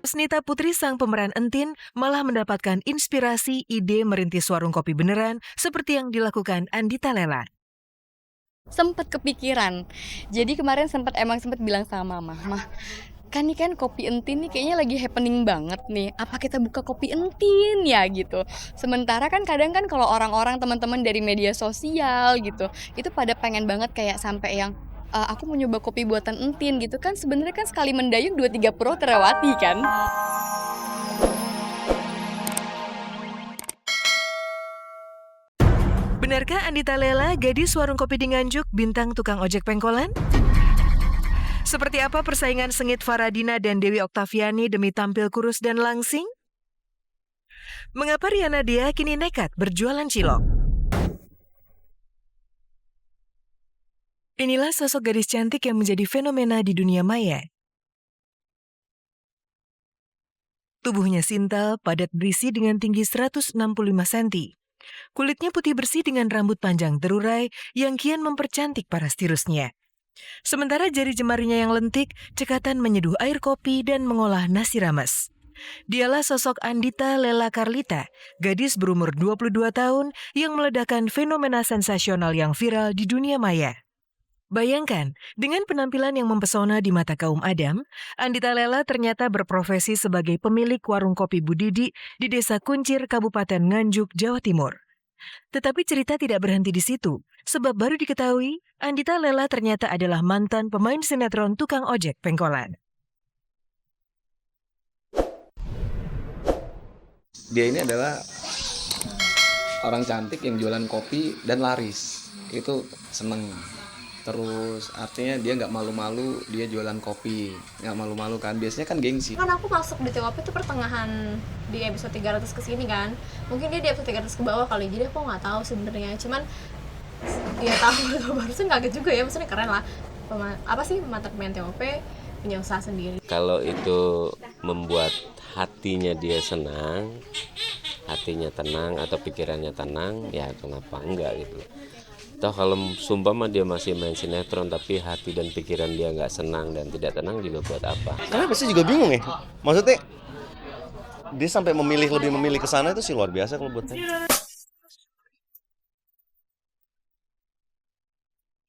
Snita Putri sang pemeran Entin malah mendapatkan inspirasi ide merintis warung kopi beneran seperti yang dilakukan Andita Lela. Sempet kepikiran. Jadi kemarin emang sempet bilang sama mama, "Mah, kan nih kan kopi Entin nih kayaknya lagi happening banget nih. Apa kita buka kopi Entin ya gitu." Sementara kan kadang kan kalau orang-orang teman-teman dari media sosial gitu, itu pada pengen banget kayak sampai yang aku mau nyoba kopi buatan Entin gitu kan, sebenarnya kan sekali mendayung 2-3 puro terlewati kan. Benarkah Andita Lela, gadis warung kopi di Nganjuk, bintang tukang ojek pengkolan? Seperti apa persaingan sengit Faradina dan Dewi Oktaviani demi tampil kurus dan langsing? Mengapa Riana Dia kini nekat berjualan cilok? Inilah sosok gadis cantik yang menjadi fenomena di dunia maya. Tubuhnya sintal, padat berisi dengan tinggi 165 cm. Kulitnya putih bersih dengan rambut panjang terurai yang kian mempercantik paras tirusnya. Sementara jari jemarinya yang lentik, cekatan menyeduh air kopi dan mengolah nasi rames. Dialah sosok Andita Lela Carlita, gadis berumur 22 tahun yang meledakkan fenomena sensasional yang viral di dunia maya. Bayangkan, dengan penampilan yang mempesona di mata kaum Adam, Andita Lela ternyata berprofesi sebagai pemilik warung kopi Budidi di Desa Kuncir, Kabupaten Nganjuk, Jawa Timur. Tetapi cerita tidak berhenti di situ, sebab baru diketahui Andita Lela ternyata adalah mantan pemain sinetron tukang ojek pengkolan. Dia ini adalah orang cantik yang jualan kopi dan laris. Itu seneng. Terus artinya dia nggak malu-malu, dia jualan kopi, nggak malu-malu kan, biasanya kan gengsi. Kan aku masuk di TOP itu pertengahan di episode 300 kesini kan, mungkin dia di episode 300 ke bawah kali, jadi aku nggak tahu sebenarnya. Cuman dia tahu barusan kaget juga ya, maksudnya keren lah. Apa sih mantan pemain TOP punya usaha sendiri. Kalau itu membuat hatinya dia senang, hatinya tenang atau pikirannya tenang, ya kenapa enggak gitu. Toh kalau sumpama dia masih main sinetron tapi hati dan pikiran dia nggak senang dan tidak tenang juga buat apa? Karena pasti juga bingung ya. Maksudnya dia sampai lebih memilih ke sana itu sih luar biasa kalau buat saya.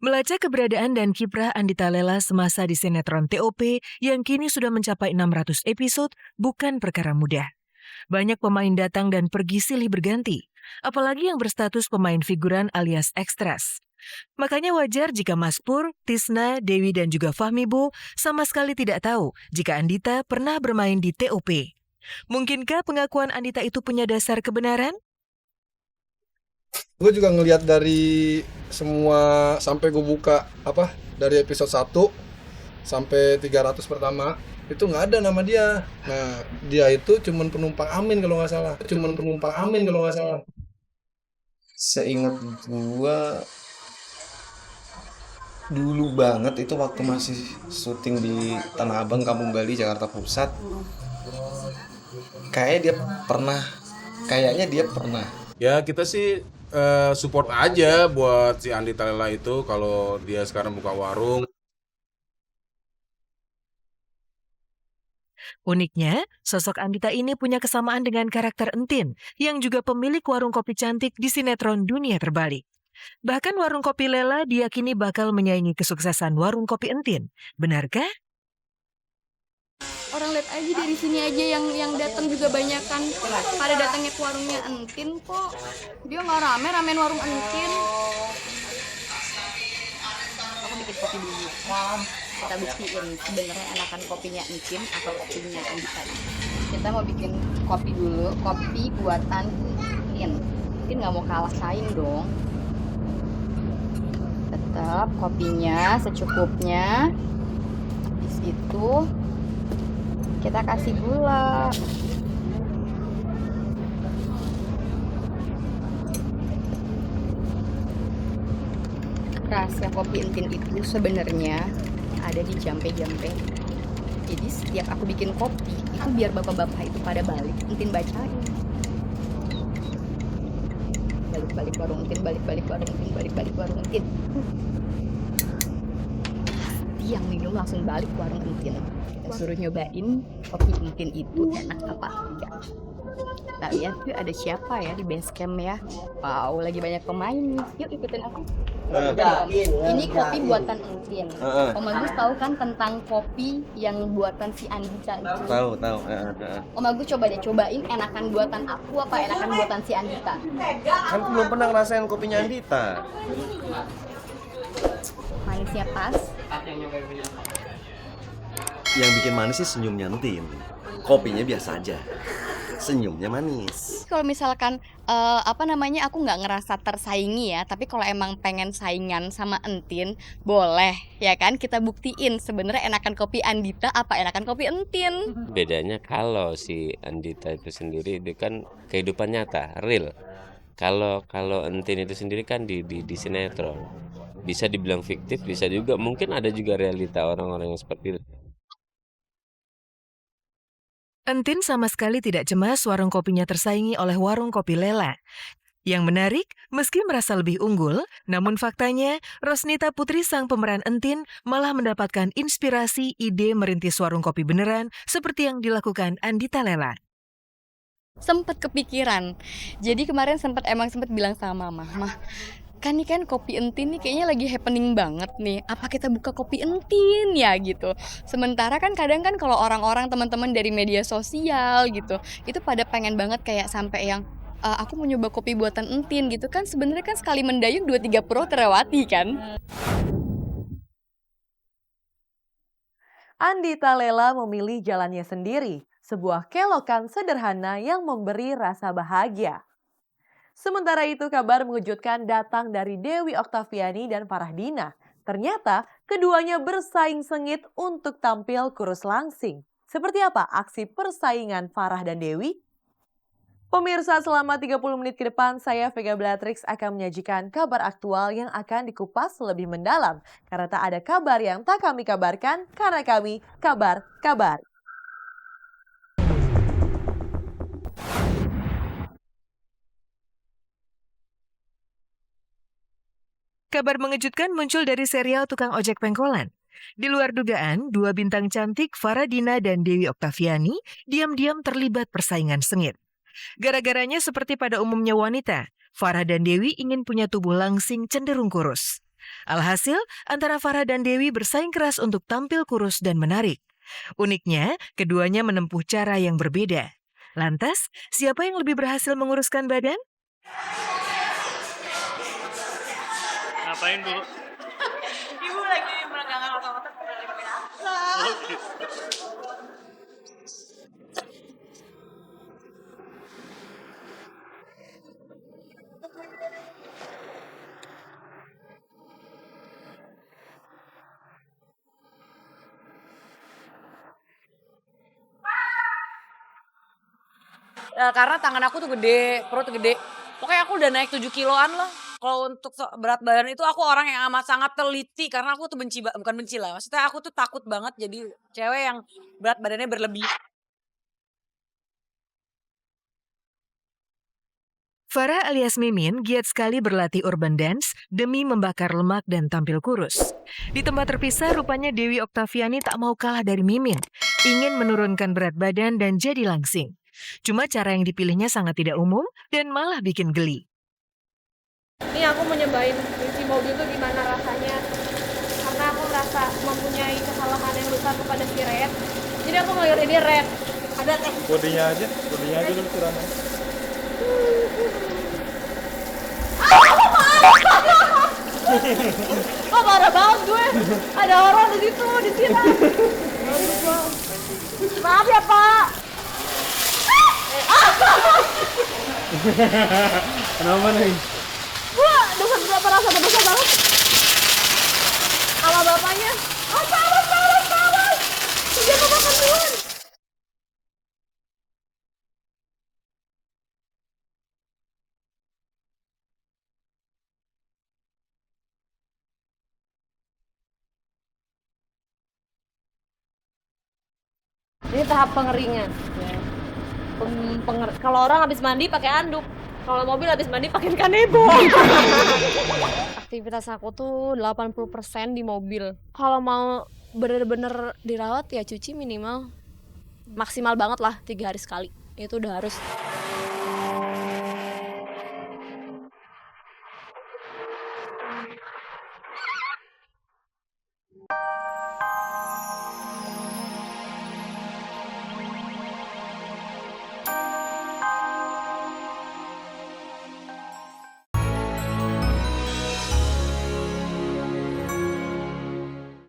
Melacak keberadaan dan kiprah Andita Lela semasa di sinetron TOP yang kini sudah mencapai 600 episode bukan perkara mudah. Banyak pemain datang dan pergi silih berganti, apalagi yang berstatus pemain figuran alias ekstras. Makanya wajar jika Mas Pur, Tisna, Dewi dan juga Fahmi Bu sama sekali tidak tahu jika Andita pernah bermain di TOP. Mungkinkah pengakuan Andita itu punya dasar kebenaran? Gue juga ngelihat dari semua sampai gue buka dari episode 1 sampai 300 pertama itu nggak ada nama dia. Nah, dia itu cuman penumpang Amin kalau nggak salah. Seingat gua dulu banget itu waktu masih syuting di Tanah Abang, Kampung Bali, Jakarta Pusat. Kayaknya dia pernah. Ya kita sih support aja buat si Andita Lela itu kalau dia sekarang buka warung. Uniknya, sosok Andita ini punya kesamaan dengan karakter Entin, yang juga pemilik warung kopi cantik di sinetron Dunia Terbalik. Bahkan warung kopi Lela diyakini bakal menyaingi kesuksesan warung kopi Entin. Benarkah? Orang lihat aja dari sini aja yang datang juga banyak kan. Pada datangnya ke warungnya Entin kok. Dia nggak ramen warung Entin. Aku bikin kopi dulu. Kita buktiin sebenarnya enakan kopinya Entin atau kopinya Andita. Kita mau bikin kopi dulu, kopi buatan Entin. Entin nggak mau kalah saing dong. Tetap kopinya secukupnya. Habis itu kita kasih gula. Rahasia kopi Entin itu sebenarnya ada di jampe-jampe. Jadi setiap aku bikin kopi itu biar bapak-bapak itu pada balik, Entin bacain. Balik-balik warung Entin, balik-balik warung Entin, balik-balik warung Entin. Pasti yang minum langsung balik ke warung Entin. Kita suruh nyobain kopi Entin itu enak apa enggak. Kita lihat tuh ada siapa ya di base camp ya. Wow, lagi banyak pemain nih. Yuk ikutin aku. Ini kopi buatan Entin. Om Agus tahu kan tentang kopi yang buatan si Andita itu? Tahu. Om Agus coba deh, cobain enakan buatan aku apa enakan buatan si Andita. Kan belum pernah ngerasain kopinya Andita. Manisnya pas. Yang bikin manis sih senyumnya Entin. Kopinya biasa aja. Senyumnya manis. Kalau misalkan aku nggak ngerasa tersaingi ya, tapi kalau emang pengen saingan sama Entin, boleh ya kan kita buktiin sebenarnya enakan kopi Andita apa enakan kopi Entin. Bedanya kalau si Andita itu sendiri itu kan kehidupan nyata, real. Kalau Entin itu sendiri kan di sinetron. Bisa dibilang fiktif, bisa juga mungkin ada juga realita orang-orang yang seperti itu. Entin sama sekali tidak cemas warung kopinya tersaingi oleh warung kopi Lela. Yang menarik, meski merasa lebih unggul, namun faktanya Rosnita Putri sang pemeran Entin malah mendapatkan inspirasi ide merintis warung kopi beneran seperti yang dilakukan Andita Lela. Sempet kepikiran. Jadi kemarin sempat bilang sama Mama, kan nih kan kopi Entin nih kayaknya lagi happening banget nih. Apa kita buka kopi Entin ya gitu. Sementara kan kadang kan kalau orang-orang teman-teman dari media sosial gitu, itu pada pengen banget kayak sampai yang aku mau nyoba kopi buatan Entin gitu kan. Sebenarnya kan sekali mendayung 2-3 pro terlewati kan. Andita Lela memilih jalannya sendiri, sebuah kelokan sederhana yang memberi rasa bahagia. Sementara itu kabar mengejutkan datang dari Dewi Oktaviani dan Farahdina. Ternyata keduanya bersaing sengit untuk tampil kurus langsing. Seperti apa aksi persaingan Farah dan Dewi? Pemirsa, selama 30 menit ke depan saya Vega Beatrix akan menyajikan kabar aktual yang akan dikupas lebih mendalam. Karena tak ada kabar yang tak kami kabarkan, karena kami kabar-kabar. Kabar mengejutkan muncul dari serial Tukang Ojek Pengkolan. Di luar dugaan, dua bintang cantik Farahdina dan Dewi Oktaviani diam-diam terlibat persaingan sengit. Gara-garanya seperti pada umumnya wanita, Farah dan Dewi ingin punya tubuh langsing cenderung kurus. Alhasil, antara Farah dan Dewi bersaing keras untuk tampil kurus dan menarik. Uniknya, keduanya menempuh cara yang berbeda. Lantas, siapa yang lebih berhasil menguruskan badan? Ngapain Bu? Ibu lagi merenggangan otot-otot dari biasa. Karena tangan aku tuh gede, perut gede. Pokoknya aku udah naik 7 kiloan lah. Kalau untuk berat badan itu aku orang yang amat sangat teliti. Karena aku tuh bukan benci lah. Maksudnya aku tuh takut banget jadi cewek yang berat badannya berlebih. Farah alias Mimin giat sekali berlatih urban dance demi membakar lemak dan tampil kurus. Di tempat terpisah rupanya Dewi Oktaviani tak mau kalah dari Mimin. Ingin menurunkan berat badan dan jadi langsing. Cuma cara yang dipilihnya sangat tidak umum dan malah bikin geli. Ini aku mau nyobain isi mobil tuh gimana rasanya. Karena aku merasa mempunyai kesalahan yang besar kepada si Red. Jadi aku ngeliat ini Red. Ada teh. Bodinya aja dulu kurangnya. Oh parah banget gue. Ada orang di situ, di sini. Maaf ya Pak. Kenapa nih? Wah, berapa rasa berdosa banget. Sama bapaknya. Sawas. Dia mau makan duluan. Ini tahap pengeringan. Kalau orang habis mandi pakai anduk, kalau mobil habis mandi pakai kanebo. Aktivitas aku tuh 80% di mobil. Kalau mau bener-bener dirawat ya cuci minimal maksimal banget lah 3 hari sekali. Itu udah harus.